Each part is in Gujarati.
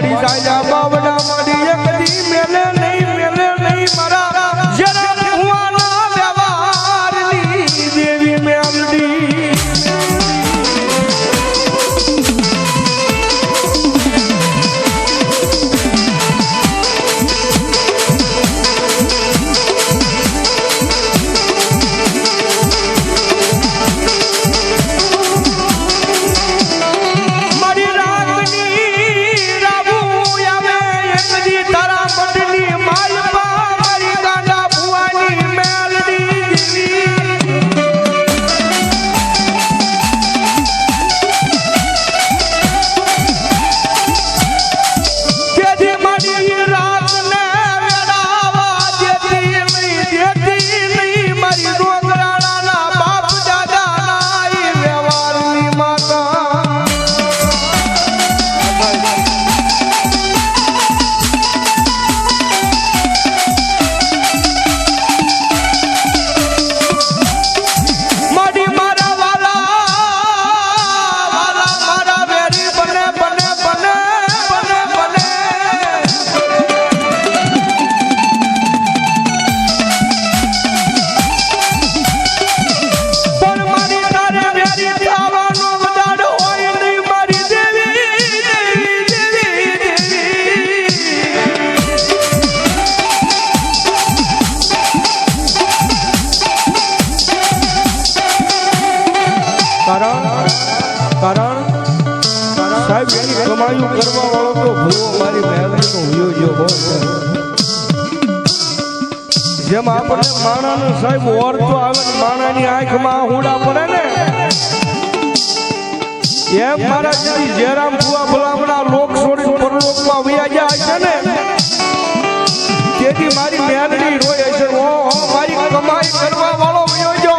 મારી જાયલા બાવડા મારી એક દી મેલે નહીં મારા જરા ભુવાના વ્યવહારની દેવી મેલડી કારણ સાહેબ એની કમાયું કરવા વાળો તો ભૂવો મારી મહેનતનો હુયો જો હોય જેમ આપણે માણાનું સાહેબ ઓરતો આવે ને માણાની આંખમાં હુડા પડે ને એમ મારા જેવી જેરામ ભુવા ભલામણા લોક છોડી પરલોકમાં વયા જાય છે ને તેથી મારી મહેનતની રોય છે ઓ મારી કમાઈ કરવા વાળો હુયો જો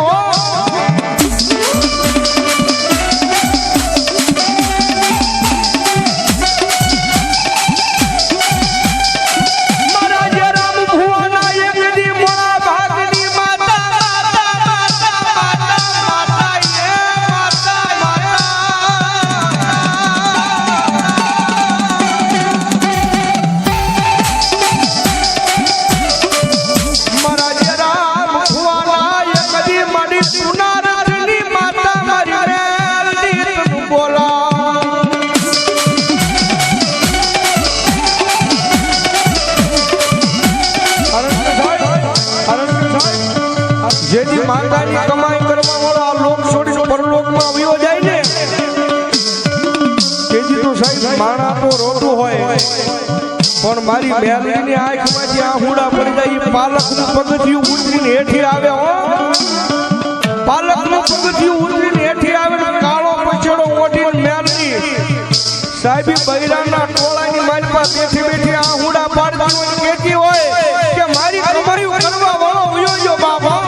જેથી માતાની કમાઈ કરવા વાળો આ લોક છોડી પરલોકમાં આવ્યો જાય ને તેથી તો સાહેબ માણા તો રોતું હોય પણ મારી મેલડીની આંખમાંથી આ હુડા પડી જાય એ પાલકનું પગથિયું ઉતરીને હેઠી આવે હો પાલકનું પગથિયું ઉતરીને હેઠી આવે ને કાળો પછેડો ઓઢીને મેલડી સાહેબી બૈરાના ટોળાની મારી પાસે બેઠી આ હુડા પાડતી હોય કહેતી હોય કે મારી કમાઈ કરવા વાળો ઉયો જો બાબા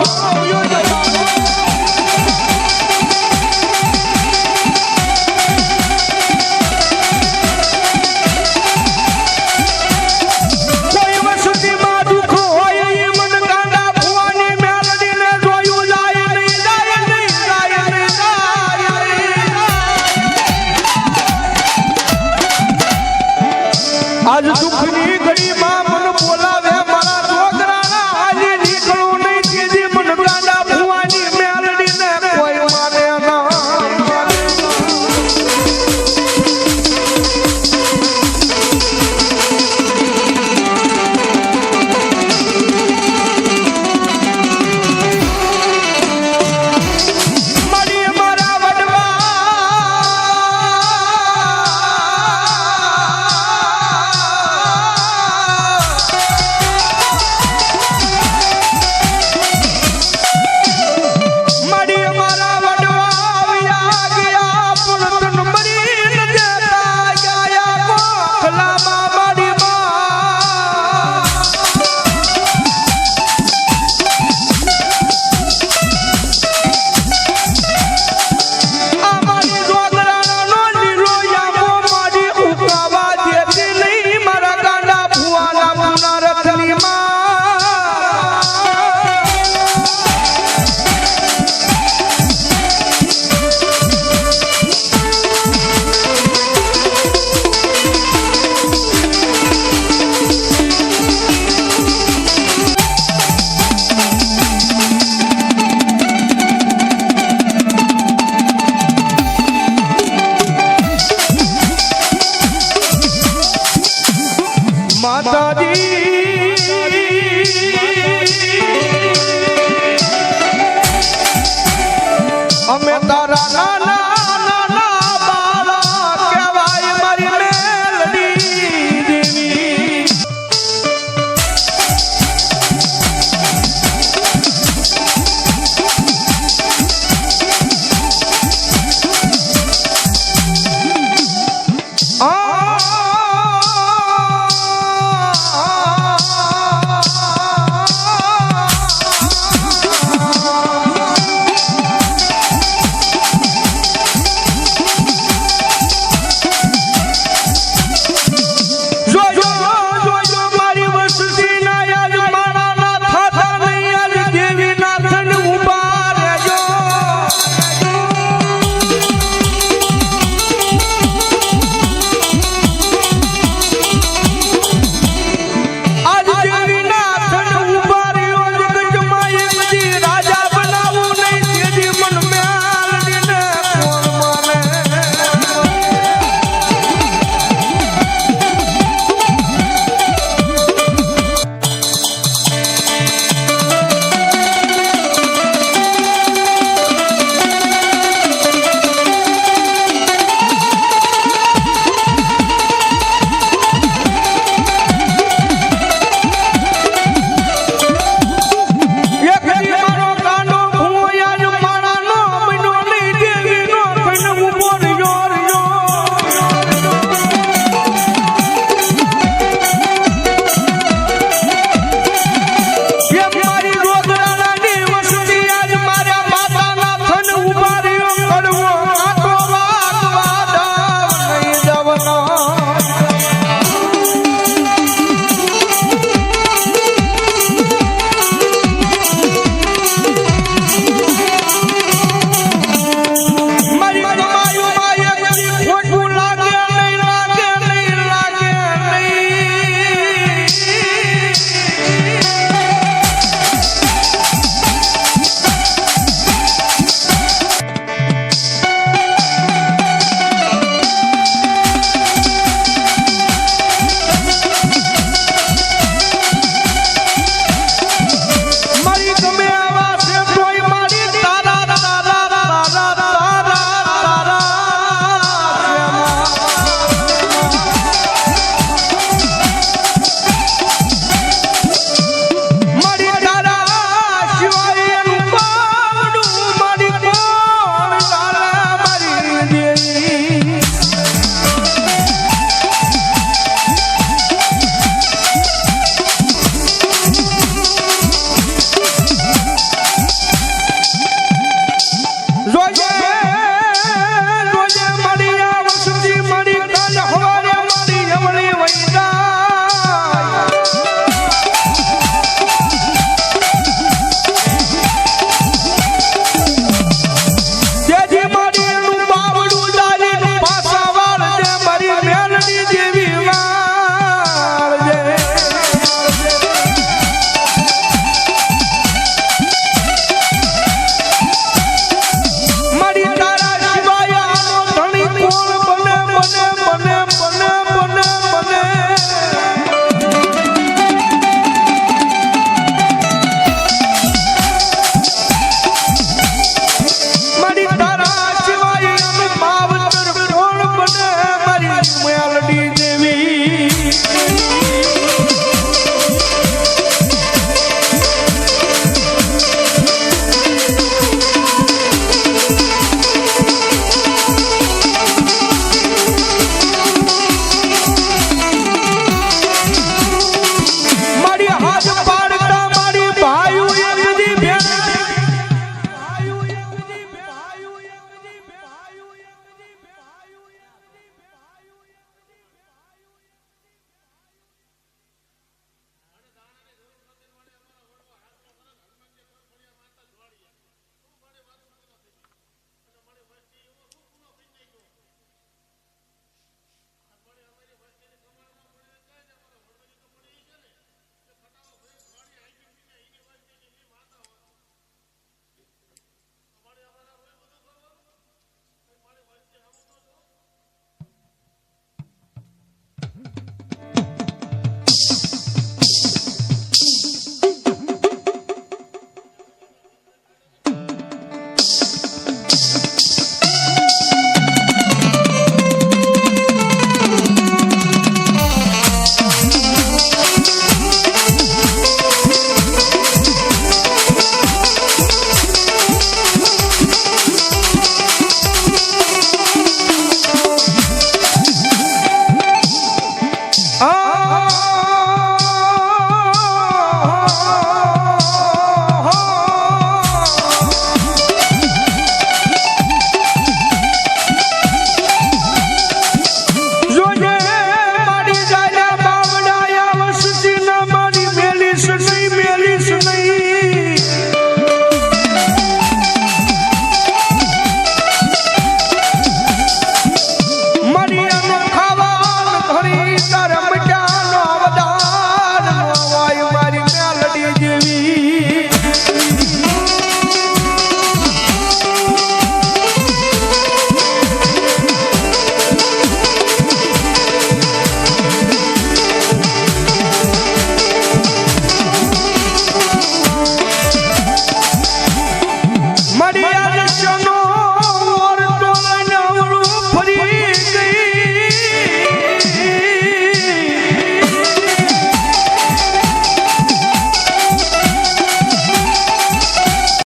આજ દુઃખની ઘડીમાં મન બોલાવે મારા છોકરાના હાલી નીકળું નહીં તેથી મન ગાંડા ભુવાની મેલડીને કોઈ માને ના માતાજી